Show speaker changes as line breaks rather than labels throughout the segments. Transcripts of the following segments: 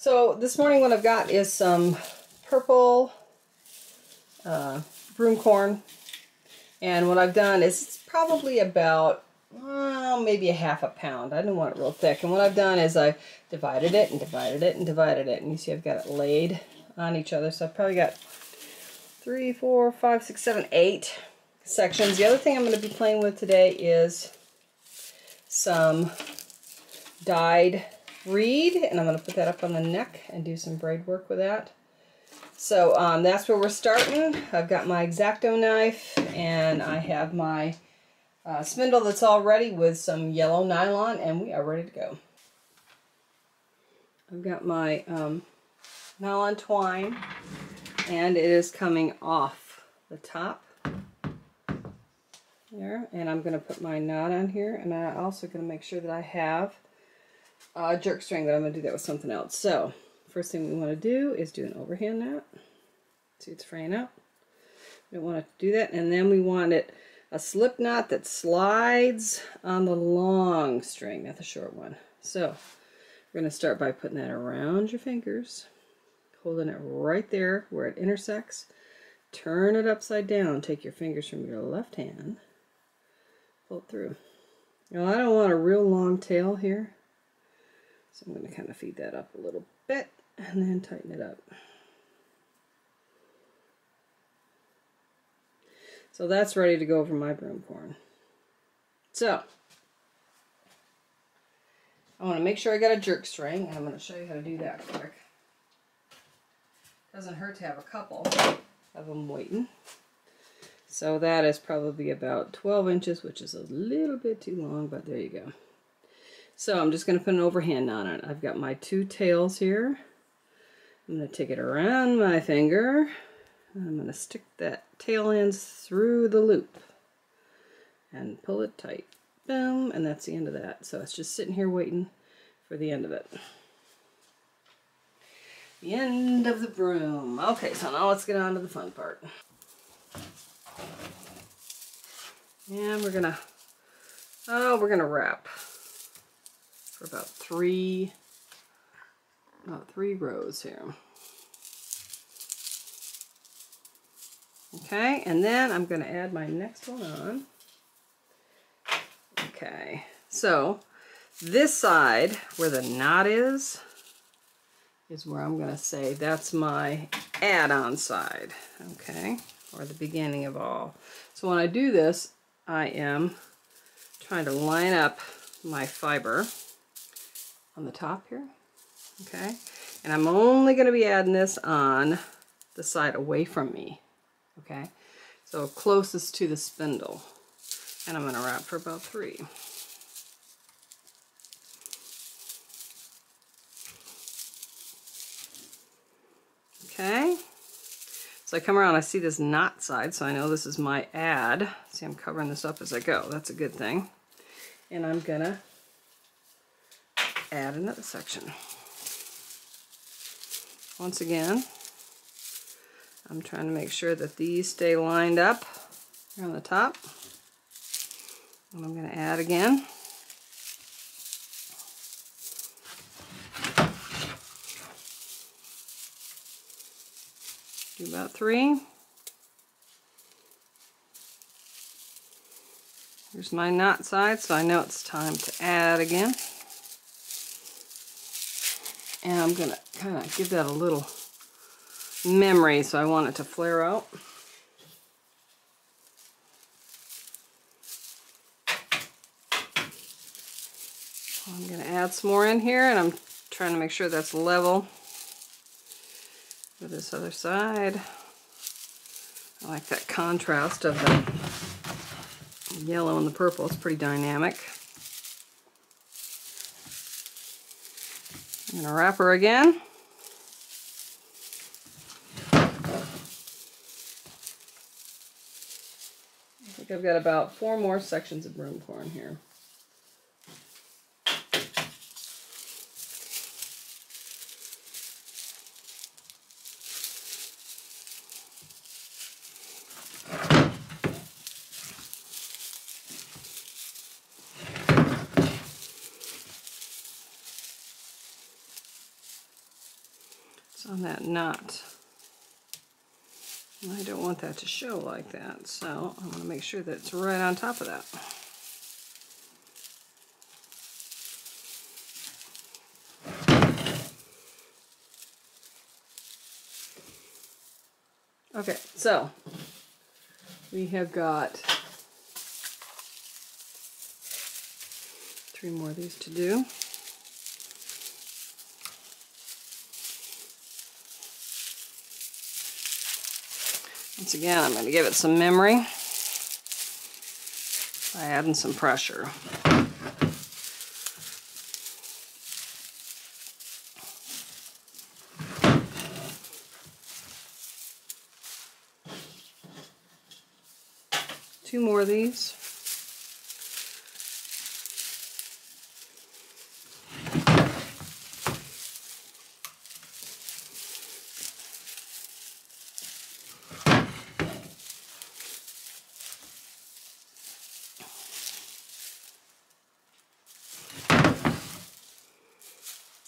So this morning what I've got is some purple broom corn, and what I've done is it's probably about maybe a half a pound. I didn't want it real thick, and what I've done is I divided it and divided it and divided it, and you see I've got it laid on each other, so I've probably got 3, 4, 5, 6, 7, 8 sections. The other thing I'm going to be playing with today is some dyed reed, and I'm going to put that up on the neck and do some braid work with that. So that's where we're starting. I've got my X-Acto knife, and I have my spindle that's all ready with some yellow nylon, and we are ready to go. I've got my nylon twine, and it is coming off the top there, and I'm going to put my knot on here, and I'm also going to make sure that I have a jerk string, but I'm going to do that with something else. So first thing we want to do is do an overhand nap. See, it's fraying out. We don't want to do that, and then we want it a slip knot that slides on the long string, not the short one. So we're going to start by putting that around your fingers, holding it right there where it intersects. Turn it upside down. Take your fingers from your left hand, pull it through. Now I don't want a real long tail here, so I'm going to kind of feed that up a little bit and then tighten it up. So that's ready to go over my broom corn. So I want to make sure I got a jerk string, and I'm going to show you how to do that quick. Doesn't hurt to have a couple of them waiting. So that is probably about 12 inches, which is a little bit too long, but there you go. So I'm just going to put an overhand knot on it. I've got my 2 tails here. I'm going to take it around my finger. I'm going to stick that tail ends through the loop and pull it tight. Boom, and that's the end of that. So it's just sitting here waiting for the end of it. The end of the broom. Okay, so now let's get on to the fun part. And we're gonna wrap for about three rows here. Okay, and then I'm gonna add my next one on. Okay, so this side where the knot is where I'm gonna say that's my add-on side, okay, or the beginning of all. So when I do this, I am trying to line up my fiber on the top here, okay, and I'm only going to be adding this on the side away from me, okay, so closest to the spindle, and I'm going to wrap for about 3. Okay, so I come around, I see this knot side, so I know this is my add. See, I'm covering this up as I go. That's a good thing. And I'm gonna add another section. Once again, I'm trying to make sure that these stay lined up here on the top. And I'm gonna add again. Do about 3. Here's my knot side, so I know it's time to add again. And I'm going to kind of give that a little memory, so I want it to flare out. I'm going to add some more in here, and I'm trying to make sure that's level with this other side. I like that contrast of the yellow and the purple. It's pretty dynamic. I'm going to wrap her again. I think I've got about 4 more sections of broom corn here. on that knot. And I don't want that to show like that, so I'm going to make sure that it's right on top of that. Okay, so we have got 3 more of these to do. Once again, I'm going to give it some memory by adding some pressure. Two more of these.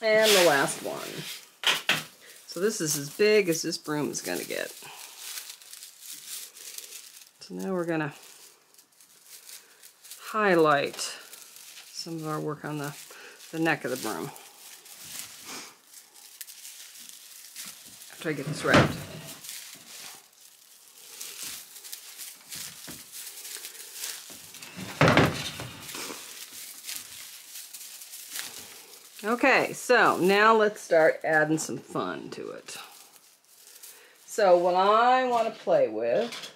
And the last one. So this is as big as this broom is going to get. So now we're going to highlight some of our work on the neck of the broom. After I get this wrapped. Okay, so now let's start adding some fun to it. So what I want to play with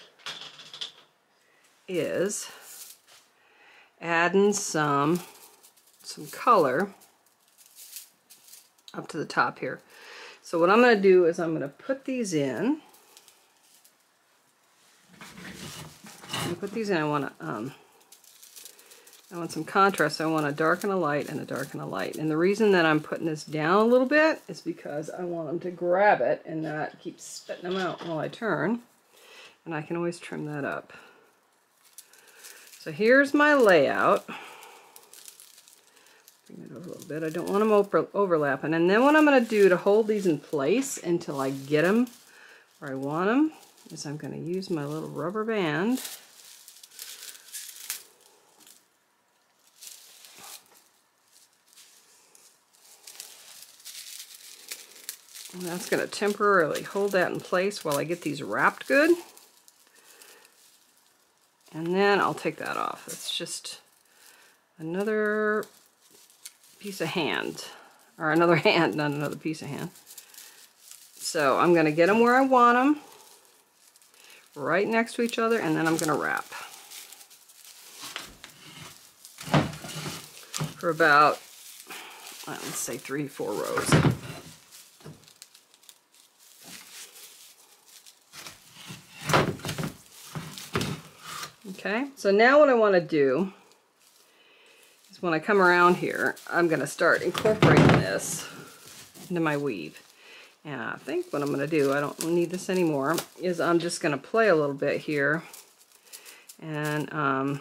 is adding some color up to the top here. So what I'm going to do is I'm going to put these in. I want some contrast. I want a dark and a light and a dark and a light. And the reason that I'm putting this down a little bit is because I want them to grab it and not keep spitting them out while I turn. And I can always trim that up. So here's my layout. Bring it over a little bit. I don't want them overlapping. And then what I'm going to do to hold these in place until I get them where I want them is I'm going to use my little rubber band. And that's going to temporarily hold that in place while I get these wrapped good. And then I'll take that off. It's just another piece of hand. Or another hand, not another piece of hand. So I'm going to get them where I want them. Right next to each other. And then I'm going to wrap. For about, let's say 3-4 rows. Okay, so now what I want to do is when I come around here, I'm going to start incorporating this into my weave. And I think what I'm going to do, I don't need this anymore, is I'm just going to play a little bit here and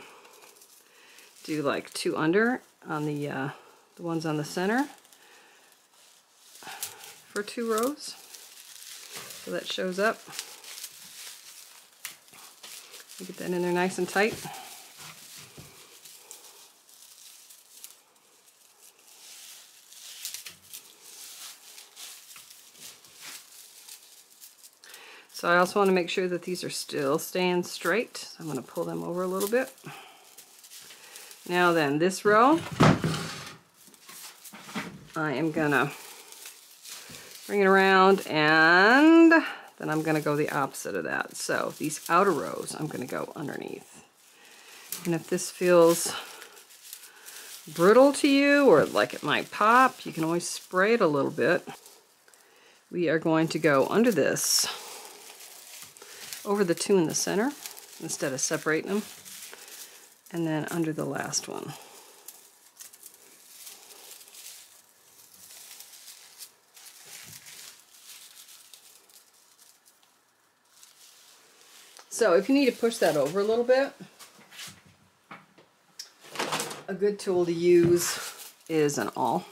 do like 2 under on the ones on the center for 2 rows. So that shows up. Get that in there nice and tight. So I also want to make sure that these are still staying straight. So I'm going to pull them over a little bit. Now then, this row, I am going to bring it around and then I'm going to go the opposite of that. So these outer rows, I'm going to go underneath. And if this feels brittle to you or like it might pop, you can always spray it a little bit. We are going to go under this, over the 2 in the center, instead of separating them, and then under the last one. So if you need to push that over a little bit, a good tool to use is an awl.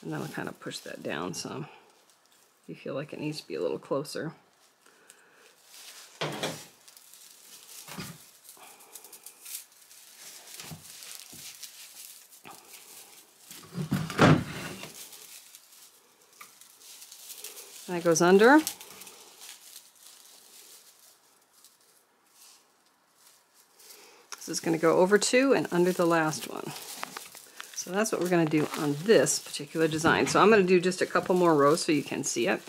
And then I'll kind of push that down some. You feel like it needs to be a little closer. That goes under. This is going to go over 2 and under the last one. So that's what we're going to do on this particular design. So I'm going to do just a couple more rows so you can see it.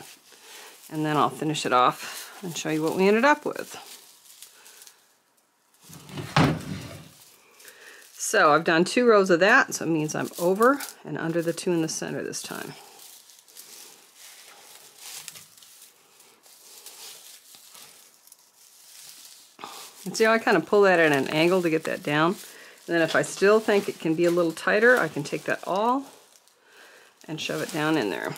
And then I'll finish it off and show you what we ended up with. So I've done 2 rows of that, so it means I'm over and under the 2 in the center this time. And see how I kind of pull that at an angle to get that down? And then if I still think it can be a little tighter, I can take that all and shove it down in there.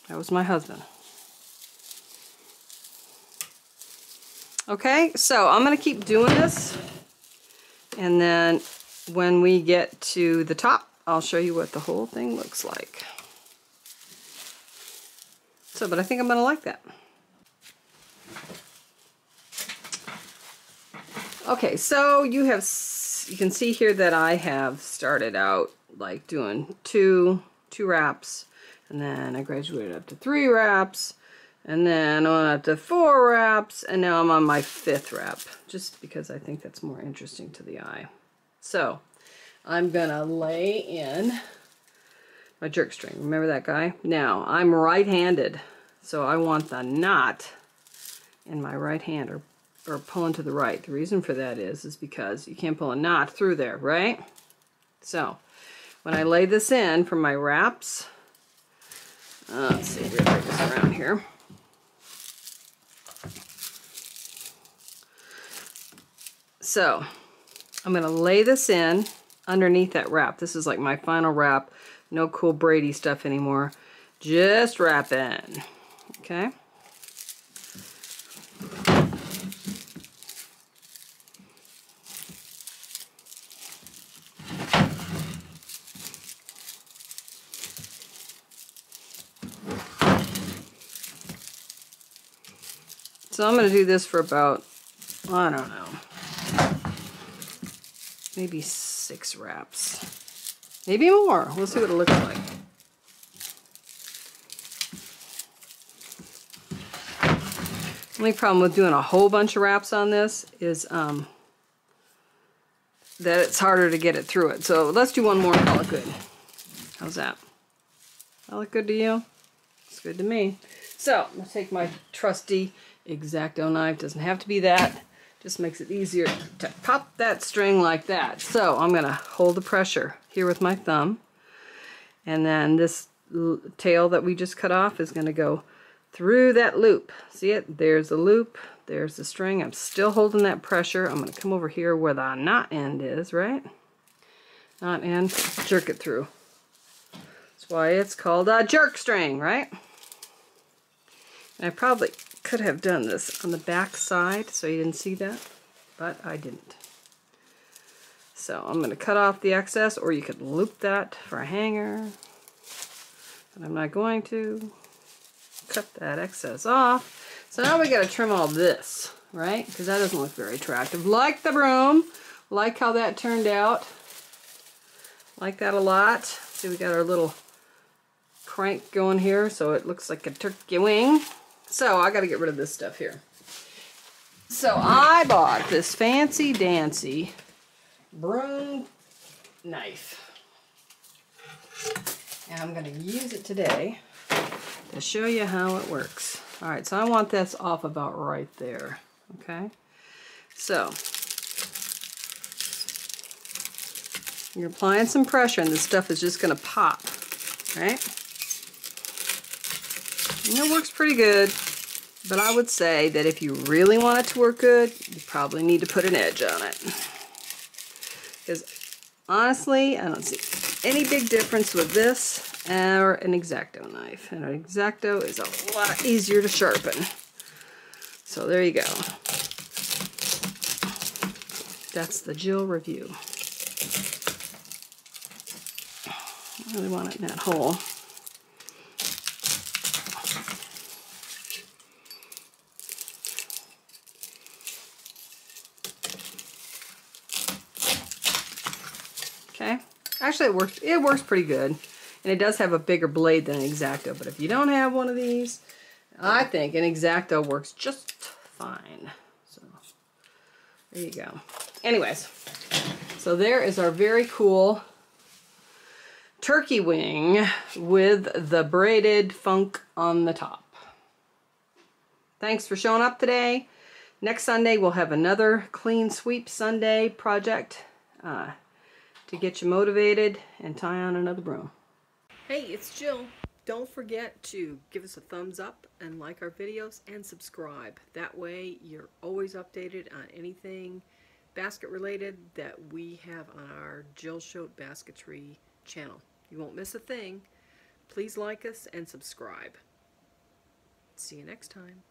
That was my husband. Okay, so I'm going to keep doing this, and then when we get to the top, I'll show you what the whole thing looks like. So, but I think I'm going to like that. Okay, so you can see here that I have started out like doing two wraps, and then I graduated up to 3 wraps, and then on up to 4 wraps, and now I'm on my 5th wrap, just because I think that's more interesting to the eye. So I'm gonna lay in my jerk string. Remember that guy? Now I'm right-handed, so I want the knot in my right hand, or pulling to the right. The reason for that is because you can't pull a knot through there, right? So when I lay this in for my wraps, let's see, we'll bring this around here. So I'm going to lay this in underneath that wrap. This is like my final wrap. No cool Brady stuff anymore. Just wrap in. Okay? So I'm going to do this for about, I don't know, maybe 6 wraps. Maybe more. We'll see what it looks like. The only problem with doing a whole bunch of wraps on this is that it's harder to get it through it. So let's do one more and call it good. How's that? That look good to you? It's good to me. So I'm going to take my trusty X-Acto knife. Doesn't have to be that. Just makes it easier to pop that string like that. So I'm going to hold the pressure here with my thumb. And then this tail that we just cut off is going to go through that loop. See it? There's the loop. There's the string. I'm still holding that pressure. I'm going to come over here where the knot end is, right? Knot end. Jerk it through. That's why it's called a jerk string, right? And I probably could have done this on the back side so you didn't see that, but I didn't. So I'm going to cut off the excess, or you could loop that for a hanger, but I'm not going to. Cut that excess off. So now we got to trim all this, right? Because that doesn't look very attractive. Like the broom, like how that turned out. Like that a lot. See, we got our little crank going here, so it looks like a turkey wing. So I got to get rid of this stuff here. So I bought this fancy dancy broom knife, and I'm going to use it today to show you how it works. All right, so I want this off about right there. Okay, so you're applying some pressure, and this stuff is just going to pop, right? And it works pretty good, but I would say that if you really want it to work good, you probably need to put an edge on it. Because honestly, I don't see any big difference with this or an X-Acto knife. And an X-Acto is a lot easier to sharpen. So there you go. That's the Jill review. really want it in that hole. Okay, actually it works pretty good, and it does have a bigger blade than an X-Acto, but if you don't have one of these, I think an X-Acto works just fine. So there you go. Anyways, so there is our very cool turkey wing with the braided funk on the top. Thanks for showing up today. Next Sunday we'll have another clean sweep Sunday project to get you motivated and tie on another broom. Hey, it's Jill. Don't forget to give us a thumbs up and like our videos and subscribe. That way you're always updated on anything basket related that we have on our Jill Choate Basketry channel. You won't miss a thing. Please like us and subscribe. See you next time.